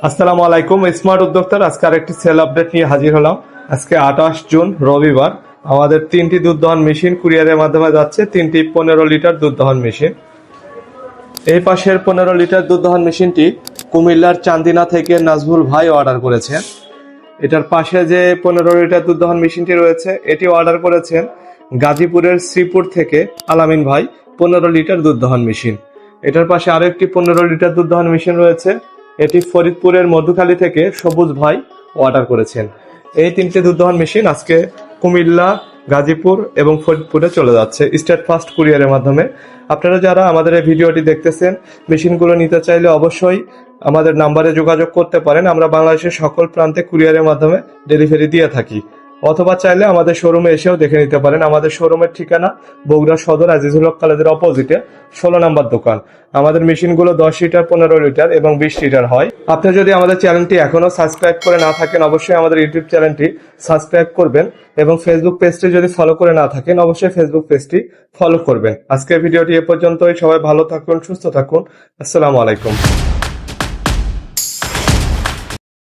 আসসালামু আলাইকুম। স্মার্ট উদ্যোক্তার আজকে আরেকটি সেল আপডেট নিয়ে হাজির হলাম। আজকে 28 জুন রবিবার। আমাদের তিনটি দুধ দহন মেশিন কুরিয়ারের মাধ্যমে যাচ্ছে, তিনটি 15 লিটার দুধ দহন মেশিন। এই পাশের 15 লিটার দুধ দহন মেশিনটি কুমিল্লার চান্দিনা থেকে নাজমুল ভাই অর্ডার করেছেন। এটার পাশে যে 15 লিটার দুধ দহন মেশিনটি রয়েছে, এটি অর্ডার করেছেন গাজীপুরের শ্রীপুর থেকে আলামিন ভাই, 15 লিটার দুধ দহন মেশিন। এটার পাশে আরো একটি 15 লিটার দুধ দহন মেশিন রয়েছে, এটি ফরিদপুরের মধুখালী থেকে সবুজ ভাই অর্ডার করেছেন। এই তিনটে দুধ দহন মেশিন আজকে কুমিল্লা, গাজীপুর এবং ফরিদপুরে চলে যাচ্ছে স্টেট ফাস্ট কুরিয়ারের মাধ্যমে। আপনারা যারা আমাদের এই ভিডিওটি দেখতেছেন, মেশিনগুলো নিতে চাইলে অবশ্যই আমাদের নাম্বারে যোগাযোগ করতে পারেন। আমরা বাংলাদেশের সকল প্রান্তে কুরিয়ারের মাধ্যমে ডেলিভারি দিয়ে থাকি। অথবা চাইলে আমাদের শোরুমে এসেও দেখে নিতে পারেন। আমাদের শোরুমের ঠিকানা বগুড়া সদর আজিজুল হক কলেজের অপোজিটে 16 নম্বর দোকান। আমাদের মেশিনগুলো 10 লিটার, 15 লিটার এবং 20 লিটার হয়। আপনি যদি আমাদের চ্যানেলটি এখনো সাবস্ক্রাইব করে না থাকেন, অবশ্যই আমাদের ইউটিউব চ্যানেলটি সাবস্ক্রাইব করবেন এবং ফেসবুক পেজটি যদি ফলো করে না থাকেন, অবশ্যই ফেসবুক পেজটি ফলো করবেন। আজকের ভিডিওটি এ পর্যন্তই। সবাই ভালো থাকুন, সুস্থ থাকুন। আসসালামু আলাইকুম।